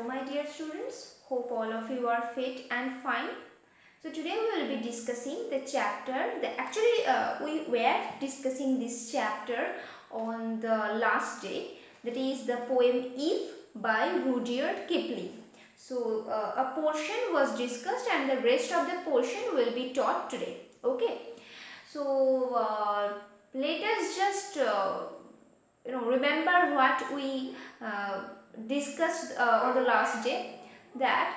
my dear students. Hope all of you are fit and fine. So today we will be discussing the chapter. We were discussing this chapter on the last day. That is the poem Eve by Rudyard Kipling. So a portion was discussed and the rest of the portion will be taught today. Okay. So let us just remember what we discussed on the last day, that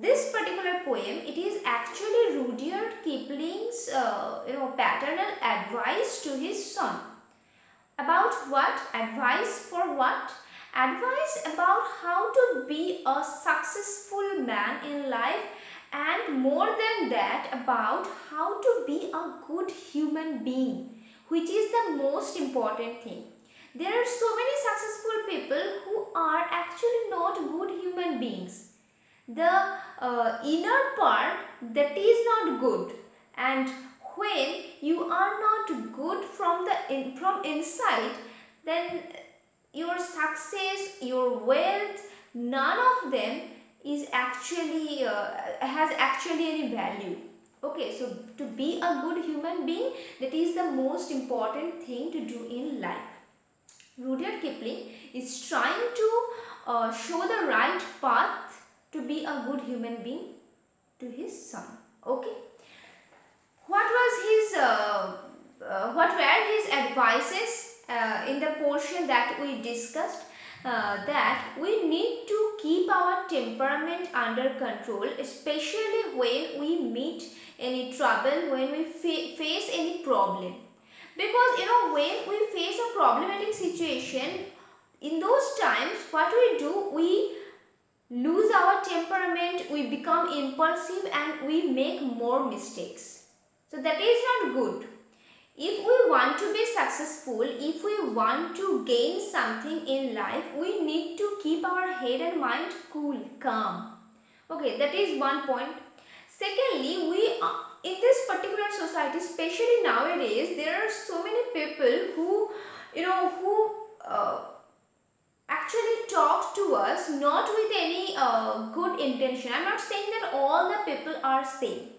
this particular poem, it is actually Rudyard Kipling's paternal advice to his son. About what? Advice for what? Advice about how to be a successful man in life, and more than that, about how to be a good human being, which is the most important thing. There are so many successful people who are actually not good human beings. The inner part, that is not good, and when you are not good from inside, then your success, your wealth, none of them is actually has actually any value. Okay, so to be a good human being, that is the most important thing to do in life. Rudyard Kipling is trying to show the right path to be a good human being to his son. Okay. What were his advices in the portion that we discussed? That we need to keep our temperament under control, especially when we meet any trouble, when we face any problem. Because when we face a problematic situation, in those times what we do, we lose our temperament, we become impulsive and we make more mistakes. So that is not good. If we want to be successful, if we want to gain something in life, we need to keep our head and mind cool, calm. Okay, that is one point. Secondly, we in this particular society, especially nowadays, there are so many people who actually talk to us not with any good intention. I'm not saying that all the people are same.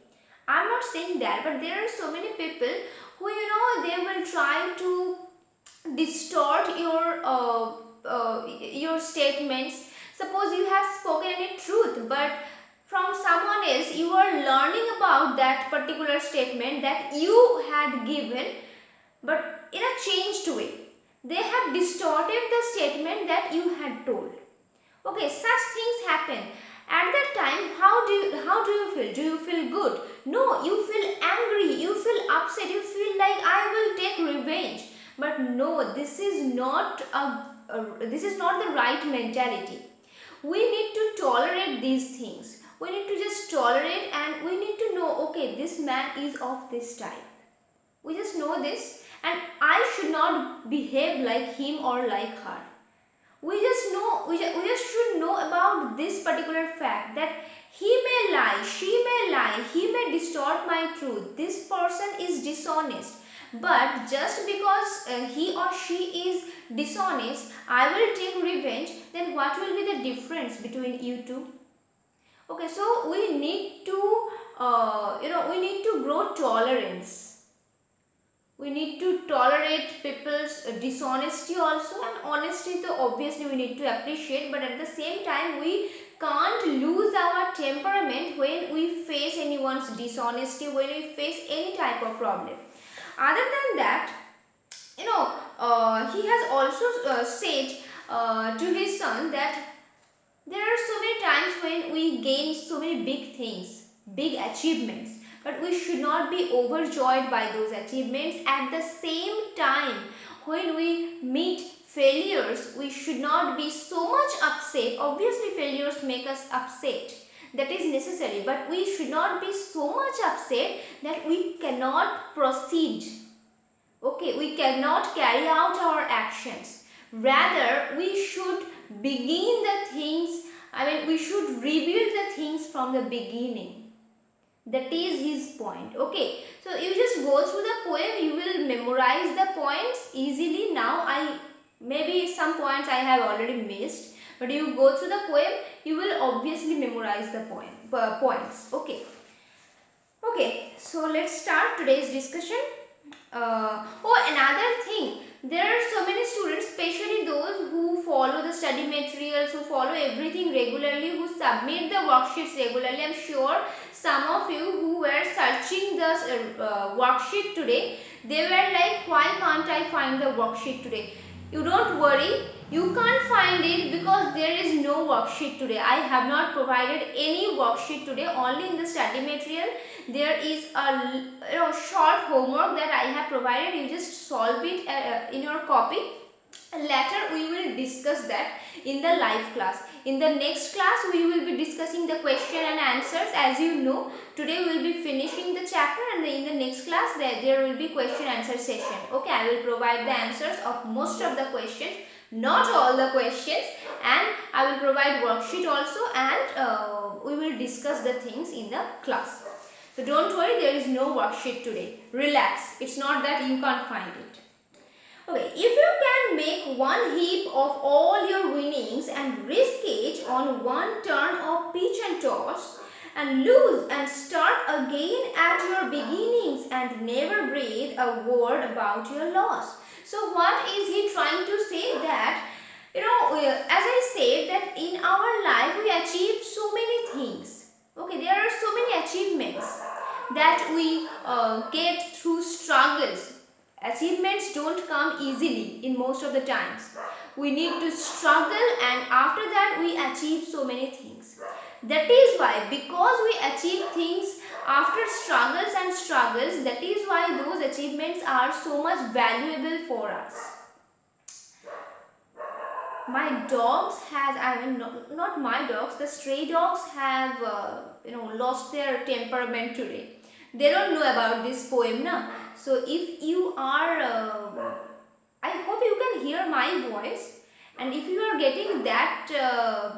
I'm not saying that, but there are so many people who they will try to distort your statements. Suppose you have spoken any truth, but from someone else you are learning about that particular statement that you had given, but in a changed way. They have distorted the statement that you had told. Okay, such things happen. At that time, how do you feel? Do you feel good? No, you feel angry, you feel upset, you feel like I will take revenge. But no, this is not the right mentality. We need to tolerate these things. We need to just tolerate, and we need to know, okay, this man is of this type. We just know this, and I should not behave like him or like her. We just should know about this particular fact, that he may lie, she may lie, he may distort my truth. This person is dishonest. But just because he or she is dishonest, I will take revenge, then what will be the difference between you two? Okay, so we need to grow tolerance. We need to tolerate people's dishonesty also, and honesty, so obviously we need to appreciate, but at the same time we can't lose our temperament when we face anyone's dishonesty, when we face any type of problem. Other than that, he has also said to his son that there are so many times when we gain so many big things, big achievements, but we should not be overjoyed by those achievements. At the same time, when we meet failures, we should not be so much upset. Obviously, failures make us upset. That is necessary, but we should not be so much upset that we cannot proceed. Okay, we cannot carry out our actions. Rather, we should begin the things, we should rebuild the things from the beginning. That is his point. Okay, so you just go through the poem, you will memorize the points easily. Now maybe some points I have already missed, but you go through the poem, you will obviously memorize the points. Okay, so let's start today's discussion. Another thing, there are so many students, especially those who follow the study materials, who follow everything regularly, who submit the worksheets regularly. I'm sure some of you who were searching the worksheet today, they were like, why can't I find the worksheet today? You don't worry, you can't find it because there is no worksheet today. I have not provided any worksheet today, only in the study material there is a short homework that I have provided. You just solve it in your copy. Later we will discuss that in the live class. In the next class we will be discussing the question and answers. As you know, today we will be finishing the chapter, and in the next class there will be question answer session. Okay, I will provide the answers of most of the questions, not all the questions, and I will provide worksheet also, and we will discuss the things in the class. So don't worry, there is no worksheet today. Relax. It's not that you can't find it. Okay, if you can make one heap of all your winnings and risk it on one turn of pitch and toss, and lose and start again at your beginnings and never breathe a word about your loss. So what is he trying to say? That, as I said, that in our life we achieve so many things. Okay, there are so many achievements that we get through struggles. Achievements don't come easily in most of the times. We need to struggle, and after that we achieve so many things. That is why, because we achieve things after struggles, that is why those achievements are so much valuable for us. My dogs not my dogs, the stray dogs have lost their temperament today. They don't know about this poem now. So if you are I hope you can hear my voice, and if you are getting that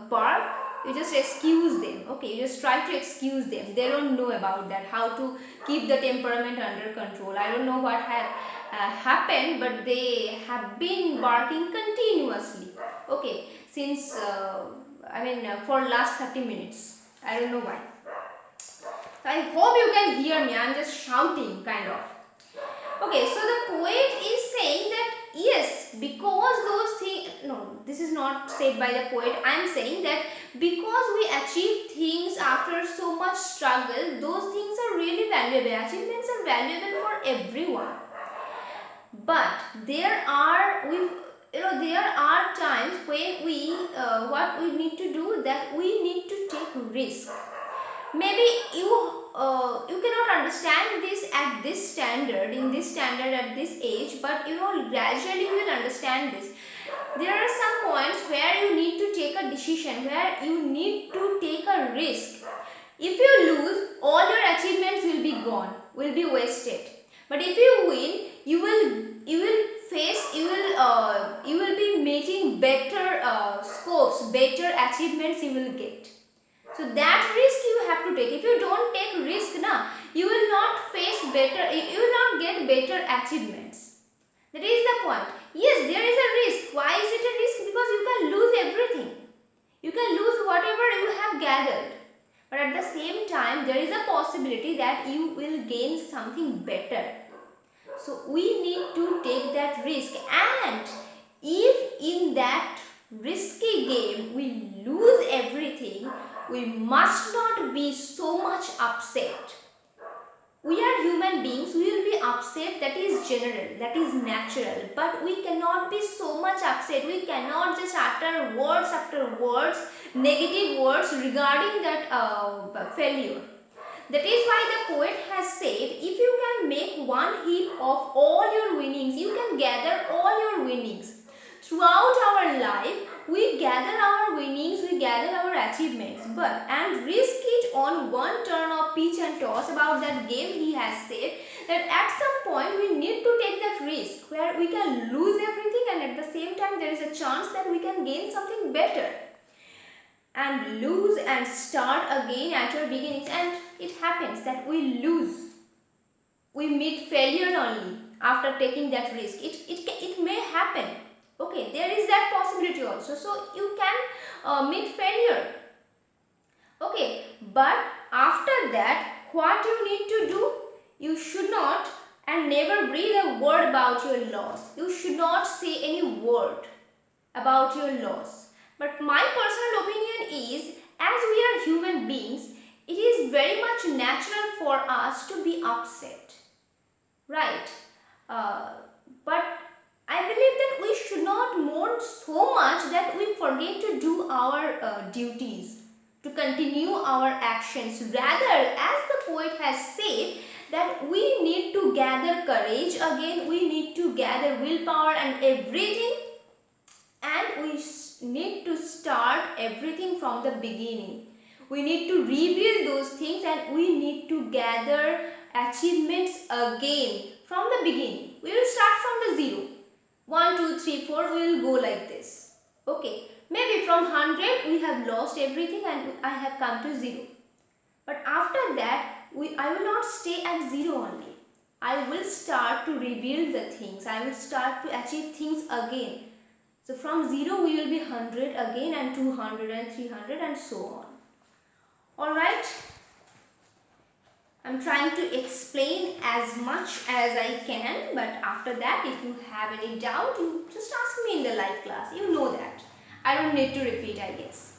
bark, you just excuse them. Okay, you just try to excuse them. They don't know about that, how to keep the temperament under control. I don't know what had happened, but they have been barking continuously. Okay, since for last 30 minutes. I don't know why. I hope you can hear me. I'm just shouting kind of. Okay, so the poet is saying that yes, because those things, no, this is not said by the poet. I am saying that because we achieve things after so much struggle, those things are really valuable. Achievements are valuable for everyone. But there are times when we what we need to do, that we need to take risk. Maybe you cannot understand this at this standard, at this age, but gradually you will understand this. There are some points where you need to take a decision, where you need to take a risk. If you lose, all your achievements will be gone, will be wasted. But if you win, you will be making better scopes, better achievements you will get. So that risk you have to take. If you don't take risk now, you will not get better achievements. That is the point. Yes, there is a risk. Why is it a risk? Because you can lose everything. You can lose whatever you have gathered. But at the same time, there is a possibility that you will gain something better. So we need to take that risk, and if in that risky game we lose everything, we must not be so much upset. We are human beings, we will be upset, that is general, that is natural, but we cannot be so much upset. We cannot just utter words after words, negative words regarding that failure. That is why the poet has said, if you can make one heap of all your winnings, you can gather all your winnings. Throughout our life, we gather our winnings, we gather our achievements, and risk it on one turn of pitch and toss. About that game, he has said that at some point we need to take that risk, where we can lose everything, and at the same time there is a chance that we can gain something better. And lose and start again at your beginnings. And it happens that we lose. We meet failure only after taking that risk. It may happen. Okay, there is that possibility also. So you can meet failure. Okay, but after that, what you need to do? You should not and never breathe a word about your loss. You should not say any word about your loss. But my personal opinion is, as we are human beings, it is very much natural for us to be upset, right? Uh, but I believe that we should not mourn so much that we forget to do our duties, to continue our actions. Rather, as the poet has said, that we need to gather courage again, we need to gather willpower and everything, and we need to start everything from the beginning. We need to rebuild those things and we need to gather achievements again from the beginning. We will start from the zero. 1, 2, 3, 4, we will go like this. Okay, maybe from 100 we have lost everything and I have come to 0. But after that, I will not stay at 0 only. I will start to rebuild the things. I will start to achieve things again. So from 0 we will be 100 again, and 200 and 300 and so on. Alright. I'm trying to explain as much as I can, but after that, if you have any doubt, you just ask me in the live class. You know that. I don't need to repeat, I guess.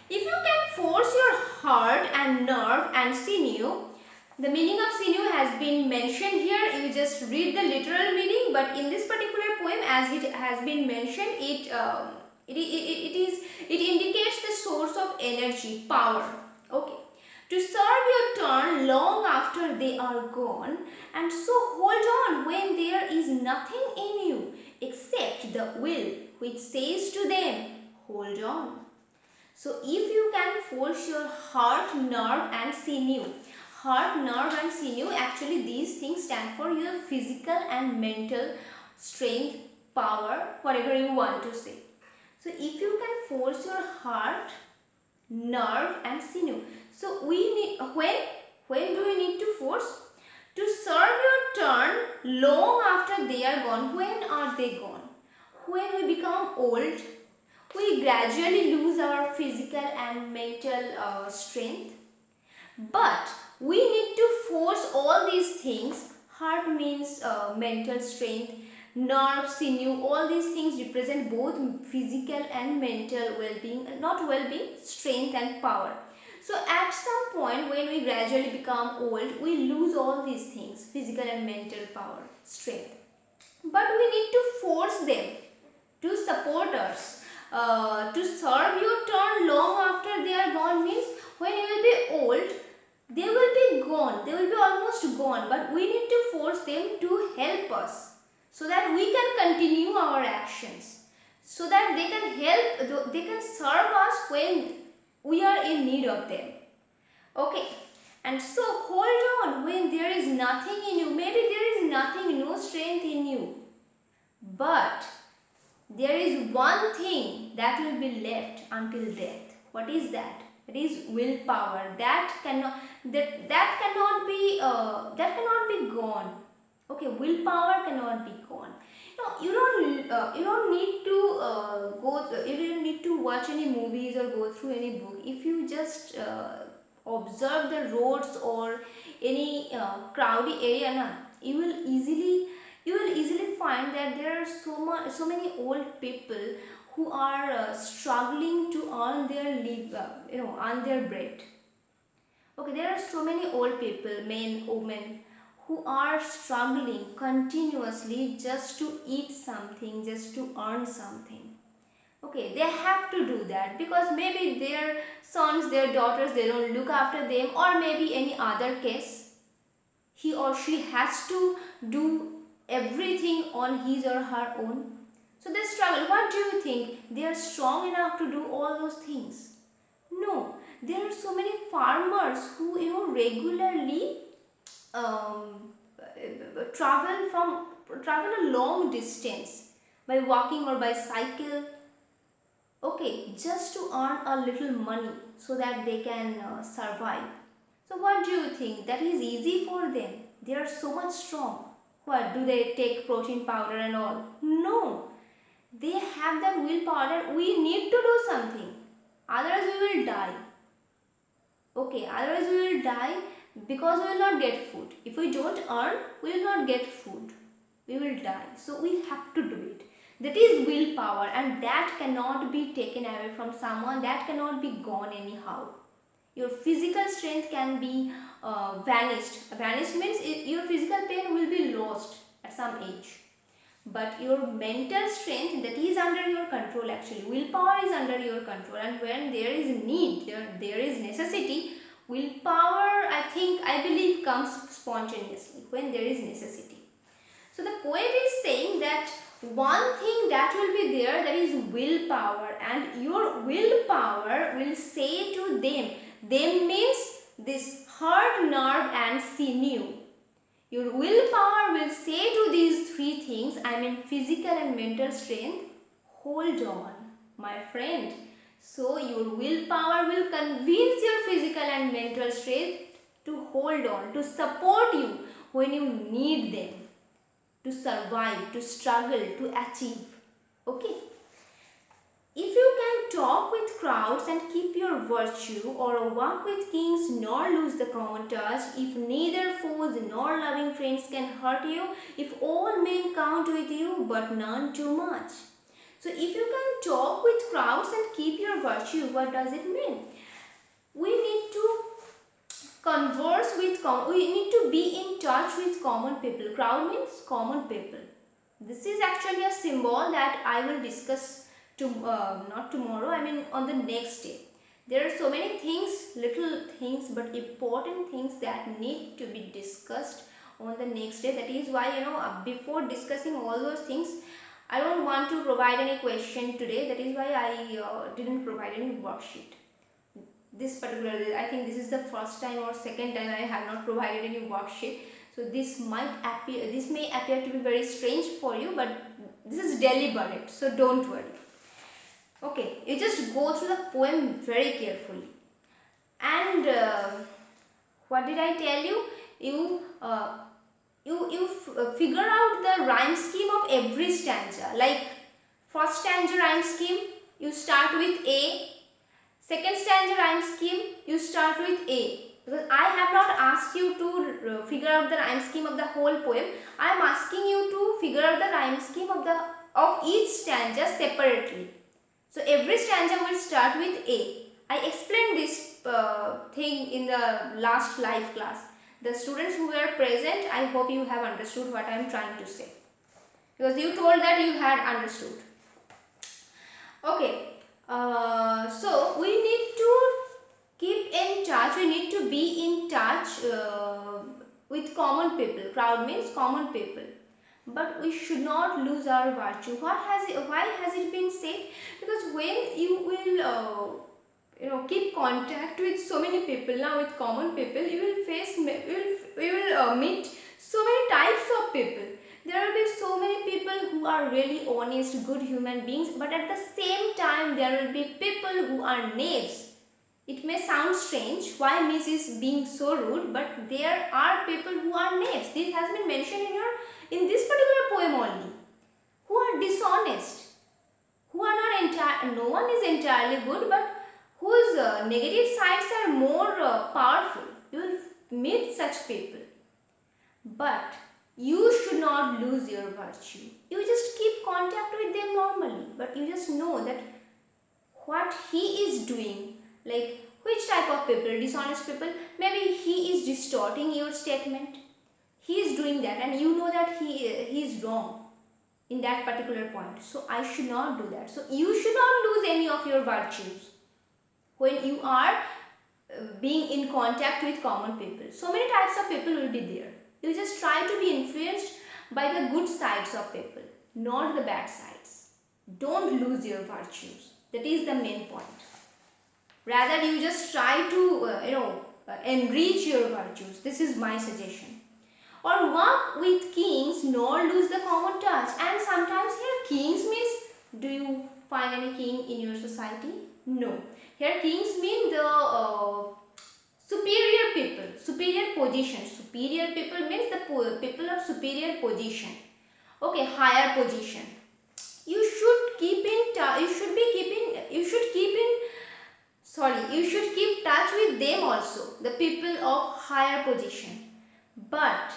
If you can force your heart and nerve and sinew, the meaning of sinew has been mentioned here. You just read the literal meaning, but in this particular poem, as it has been mentioned, it indicates the source of energy, power. Okay. To serve your turn long after they are gone, and so hold on when there is nothing in you except the will which says to them, hold on. So if you can force your heart, nerve and sinew. Heart, nerve and sinew, actually these things stand for your physical and mental strength, power, whatever you want to say. So if you can force your heart, nerve and sinew. So we need, when do we need to force? To serve your turn long after they are gone. When are they gone? When we become old, we gradually lose our physical and mental strength. But we need to force all these things. Heart means mental strength, nerve, sinew, all these things represent both physical and mental well-being, not well-being, strength and power. So at some point when we gradually become old, we lose all these things, physical and mental power, strength. But we need to force them to support us. To serve your turn long after they are gone means when you will be old, they will be gone, they will be almost gone, but we need to force them to help us so that we can continue our actions, so that they can help, they can serve us when we are in need of them. Okay, and so hold on when there is nothing in you. Maybe there is nothing, no strength in you, but there is one thing that will be left until death. What is that? It is willpower. That cannot be gone. Okay, willpower cannot be gone. No, you don't need to you don't need to watch any movies or go through any book. If you just observe the roads or any crowded area, na, you will easily find that there are so many old people who are struggling to earn their earn their bread. Okay, there are so many old people, men, women, who are struggling continuously just to eat something, just to earn something. Okay, they have to do that because maybe their sons, their daughters, they don't look after them, or maybe any other case. He or she has to do everything on his or her own. So they struggle. What do you think? They are strong enough to do all those things? No. There are so many farmers who regularly um, travel a long distance by walking or by cycle. Okay, just to earn a little money so that they can survive. So what do you think? That is easy for them. They are so much strong. What, do they take protein powder and all? No. They have that willpower that we need to do something. Okay, otherwise we will die because we will not get food. If we don't earn, we will not get food. We will die. So we have to do it. That is willpower, and that cannot be taken away from someone. That cannot be gone anyhow. Your physical strength can be vanished. Vanished means your physical pain will be lost at some age. But your mental strength, that is under your control actually. Willpower is under your control, and when there is need, there is necessity, willpower I believe comes spontaneously when there is necessity. So the poet is saying that one thing that will be there, that is willpower, and your willpower will say to them. Them means this heart, nerve and sinew. Your willpower will say to these three things, I mean physical and mental strength, hold on, my friend. So your willpower will convince your physical and mental strength to hold on, to support you when you need them, to survive, to struggle, to achieve. Okay. If you can talk with crowds and keep your virtue, or walk with kings nor lose the common touch, if neither foes nor loving friends can hurt you, if all men count with you but none too much. So if you can talk with crowds and keep your virtue, what does it mean? We need to converse with, we need to be in touch with common people. Crowd means common people. This is actually a symbol that I will discuss not tomorrow, I mean on the next day. There are so many things, little things but important things that need to be discussed on the next day. That is why, before discussing all those things, I don't want to provide any question today. That is why I didn't provide any worksheet. This particular, I think this is the first time or second time I have not provided any worksheet. So this may appear to be very strange for you, but this is deliberate, so don't worry. Okay, you just go through the poem very carefully. And what did I tell you? You figure out the rhyme scheme of every stanza. Like first stanza rhyme scheme, you start with A. Second stanza rhyme scheme, you start with A. Because I have not asked you to figure out the rhyme scheme of the whole poem. I am asking you to figure out the rhyme scheme of each stanza separately. So every stanza will start with A. I explained this thing in the last live class. The students who were present, I hope you have understood what I am trying to say. Because you told that you had understood. Okay. So we need to keep in touch, we need to be in touch with common people. Crowd means common people. But we should not lose our virtue. Why has it been said? Because when you will keep contact with so many people, now with common people, you will meet so many types of people. There will be so many people who are really honest, good human beings, but at the same time there will be people who are knaves. It may sound strange why Miss is being so rude, but there are people who are knaves. This has been mentioned in this particular poem only. Who are dishonest, who are not no one is entirely good, but whose negative sides are more powerful. You will meet such people. But you should not lose your virtue. You just keep contact with them normally, but you just know that what he is doing, like which type of people, dishonest people, maybe he is distorting your statement. He is doing that and you know that he is wrong in that particular point. So I should not do that. So you should not lose any of your virtues when you are being in contact with common people. So many types of people will be there. You just try to be influenced by the good sides of people, not the bad sides. Don't lose your virtues. That is the main point. Rather, you just try to enrich your virtues. This is my suggestion. Or walk with kings nor lose the common touch. And sometimes here kings means, do you find any king in your society? No. Here kings mean the superior people, superior position. Superior people means the people of superior position. Okay, higher position. You should keep in you should keep touch with them also, the people of higher position. But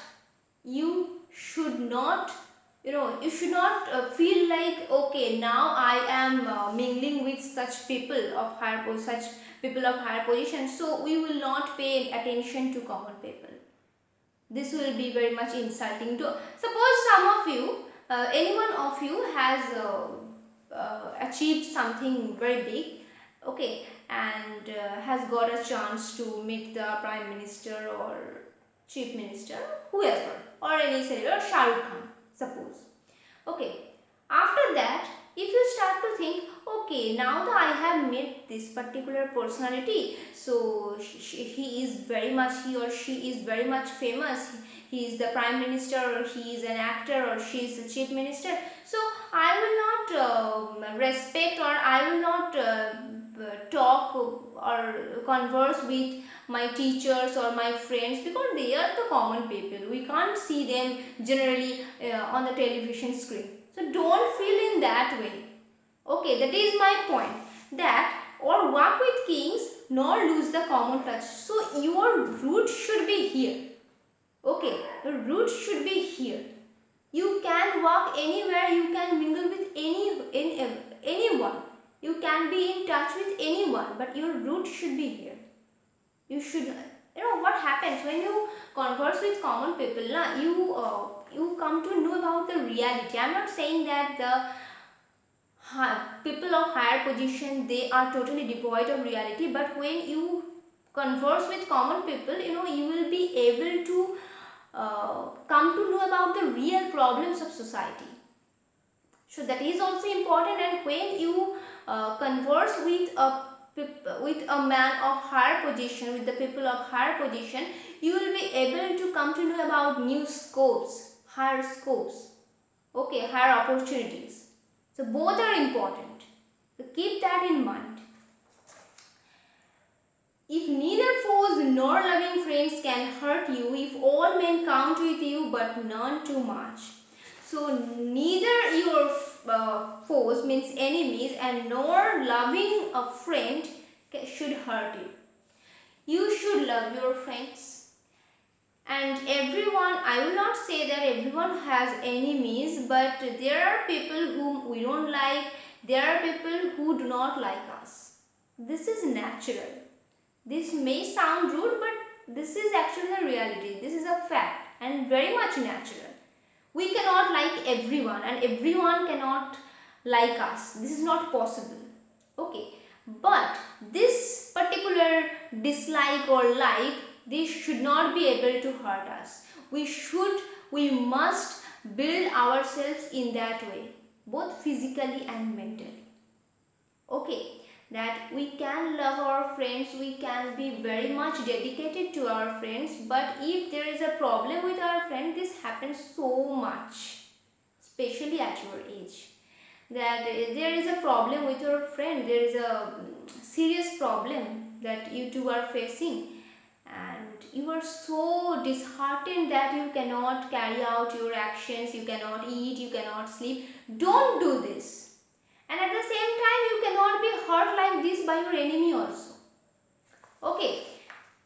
you should not, you should not feel like, okay, now I am mingling with such people of higher position, so we will not pay attention to common people. This will be very much insulting to, suppose some of you, any one of you has achieved something very big, okay, and has got a chance to meet the prime minister or chief minister, whoever, or any senator, or Shah Rukh Khan, suppose. Okay, after that, if you start to think, okay, now that I have met this particular personality, so he or she is very much famous, he is the prime minister, or he is an actor, or she is the chief minister, so I will not respect, or I will not talk or converse with my teachers or my friends, because they are the common people, we can't see them generally on the television screen. So don't feel in that way. Okay, that is my point, that or walk with kings nor lose the common touch. So your root should be here. Okay, your root should be here. You can walk anywhere, you can mingle with anyone, you can be in touch with anyone, but your root should be here. You should, what happens when you converse with common people, you come to know about the reality. I'm not saying that the people of higher position, they are totally devoid of reality, but when you converse with common people, you will be able to come to know about the real problems of society. So that is also important. And when you converse with a man of higher position, with the people of higher position, you will be able to come to know about new scopes, higher scopes, okay, higher opportunities. So both are important, so keep that in mind. If neither foes nor loving friends can hurt you, if all men count with you but none too much. So neither your foes, means enemies, and nor loving a friend should hurt you. You should love your friends. And everyone, I will not say that everyone has enemies, but there are people whom we don't like, there are people who do not like us. This is natural. This may sound rude, but this is actually the reality. This is a fact and very much natural. We cannot like everyone, and everyone cannot like us. This is not possible. Okay, but this particular dislike or like, this should not be able to hurt us. We must build ourselves in that way, both physically and mentally. Okay, that we can love our friends, we can be very much dedicated to our friends, but if there is a problem with our friend, this happens so much, especially at your age, that there is a problem with your friend, there is a serious problem that you two are facing, and you are so disheartened that you cannot carry out your actions, you cannot eat, you cannot sleep. Don't do this. And at the same time, you cannot be hurt like this by your enemy also. Okay.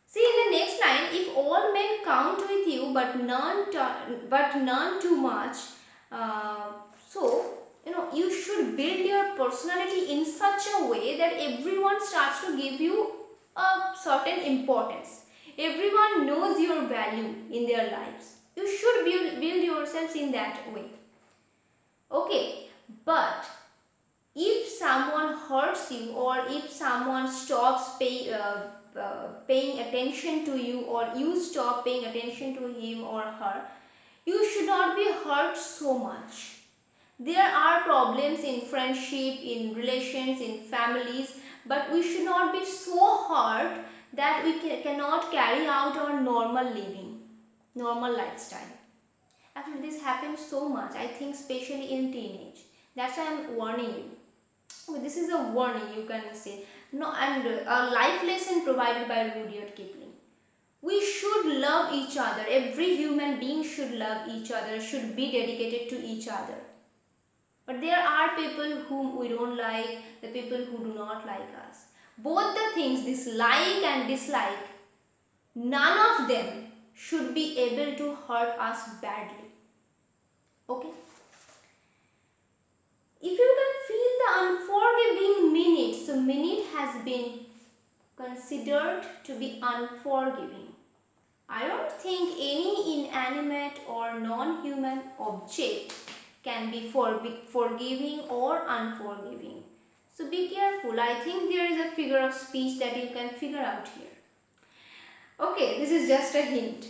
See in the next line, if all men count with you but none too much. So you should build your personality in such a way that everyone starts to give you a certain importance. Everyone knows your value in their lives. You should build yourselves in that way. Okay, but if someone hurts you, or if someone stops paying attention to you, or you stop paying attention to him or her, you should not be hurt so much. There are problems in friendship, in relations, in families, but we should not be so hurt that we cannot carry out our normal living, normal lifestyle. Actually, this happens so much, I think, especially in teenage. That's why I'm warning you. This is a warning, you can say. No, and a life lesson provided by Rudyard Kipling. We should love each other. Every human being should love each other, should be dedicated to each other. But there are people whom we don't like, the people who do not like us. Both the things, this like and dislike, none of them should be able to hurt us badly. Okay? If you can feel the unforgiving minute, so minute has been considered to be unforgiving. I don't think any inanimate or non-human object can be forgiving or unforgiving. So be careful. I think there is a figure of speech that you can figure out here. Okay, this is just a hint.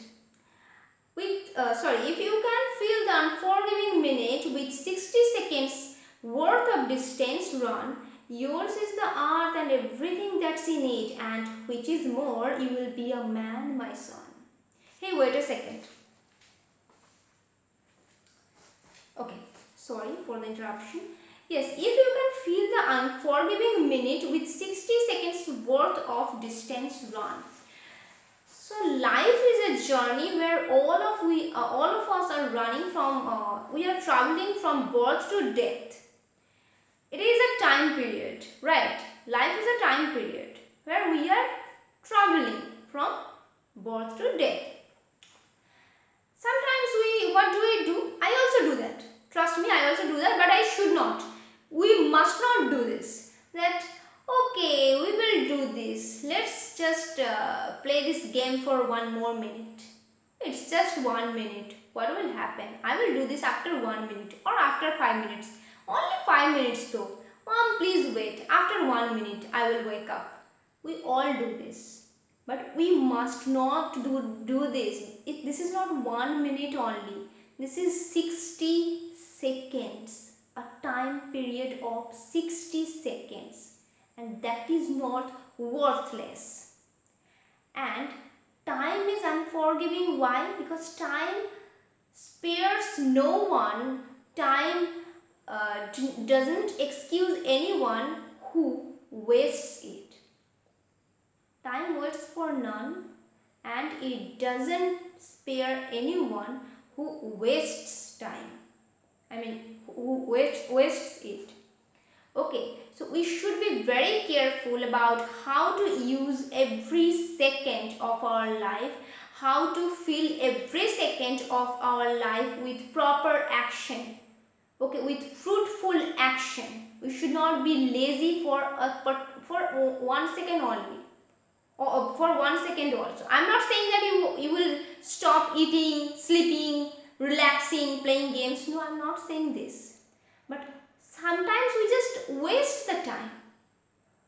If you can feel the unforgiving minute with 60 seconds worth of distance run, yours is the earth and everything that's in it, and which is more, you will be a man, my son. Hey, wait a second. Okay, sorry for the interruption. Yes, if you can feel the unforgiving minute with 60 seconds worth of distance run. So life is a journey where all of us are running from, we are traveling from birth to death. It is a time period, right? Life is a time period where we are traveling from birth to death. Sometimes what do? I also do that. Trust me, I also do that, but I should not. We must not do this. That, okay, we will do this. Let's just play this game for 1 more minute. It's just 1 minute. What will happen? I will do this after 1 minute or after 5 minutes. Only 5 minutes though. Mom, please wait. After 1 minute, I will wake up. We all do this. But we must not do this. This is not 1 minute only. This is 60 seconds. A time period of 60 seconds. And that is not worthless. And time is unforgiving. Why? Because time spares no one. Time doesn't excuse anyone who wastes it. Time waits for none, and it doesn't spare anyone who wastes time. Who wastes it. Okay, so we should be very careful about how to use every second of our life, how to fill every second of our life with proper action. Okay, with fruitful action. We should not be lazy for 1 second only. Or for 1 second also. I'm not saying that you will stop eating, sleeping, relaxing, playing games. No, I'm not saying this. But sometimes we just waste the time.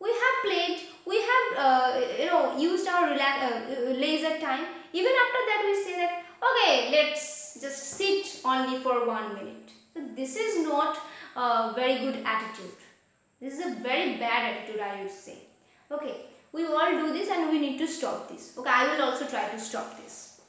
We have played, we have used our leisure time. Even after that we say that, okay, let's just sit only for 1 minute. So this is not a very good attitude. This is a very bad attitude, I would say. Okay. We all do this and we need to stop this. Okay, I will also try to stop this.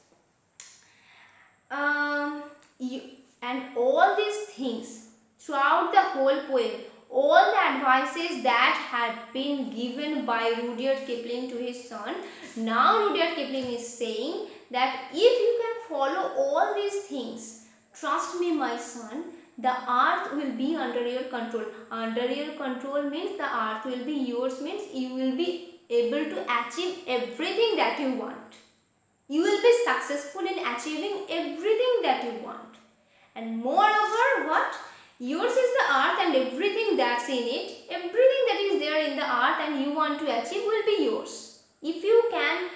And all these things throughout the whole poem, all the advices that had been given by Rudyard Kipling to his son, now Rudyard Kipling is saying that if you can follow all these things, trust me, my son, the earth will be under your control. Under your control means the earth will be yours, means you will be able to achieve everything that you want. You will be successful in achieving everything that you want. And moreover, what? Yours is the earth and everything that's in it, everything that is there in the earth and you want to achieve will be yours. If you can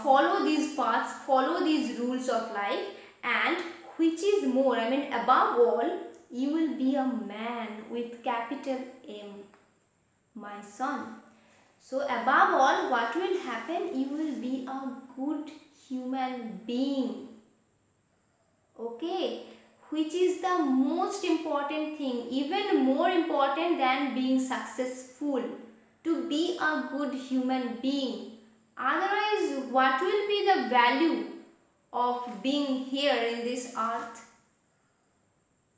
follow these paths, follow these rules of life, and which is more, above all, you will be a man with capital M, my son. So above all, what will happen? You will be a good human being. Okay, which is the most important thing, even more important than being successful, to be a good human being. Otherwise, what will be the value of being here in this earth?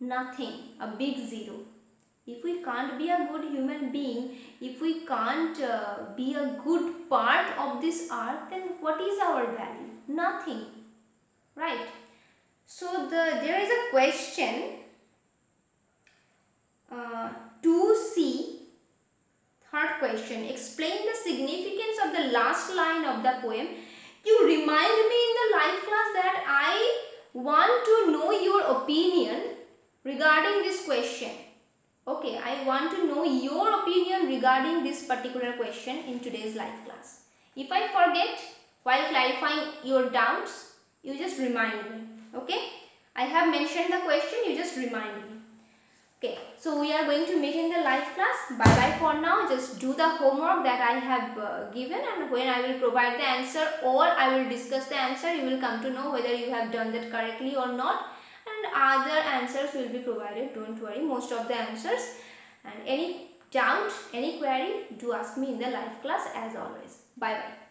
Nothing, a big zero. If we can't be a good human being, if we can't be a good part of this earth, then what is our value? Nothing, right? So there is a question 2C, third question. Explain the significance the last line of the poem, you remind me in the live class that I want to know your opinion regarding this question. Okay, I want to know your opinion regarding this particular question in today's live class. If I forget while clarifying your doubts, you just remind me. Okay, I have mentioned the question, you just remind me. Okay, so we are going to meet in the live class. Bye bye for now. Just do the homework that I have given, and when I will provide the answer or I will discuss the answer, you will come to know whether you have done that correctly or not, and other answers will be provided. Don't worry, most of the answers. And any doubt, any query, do ask me in the live class as always. Bye bye.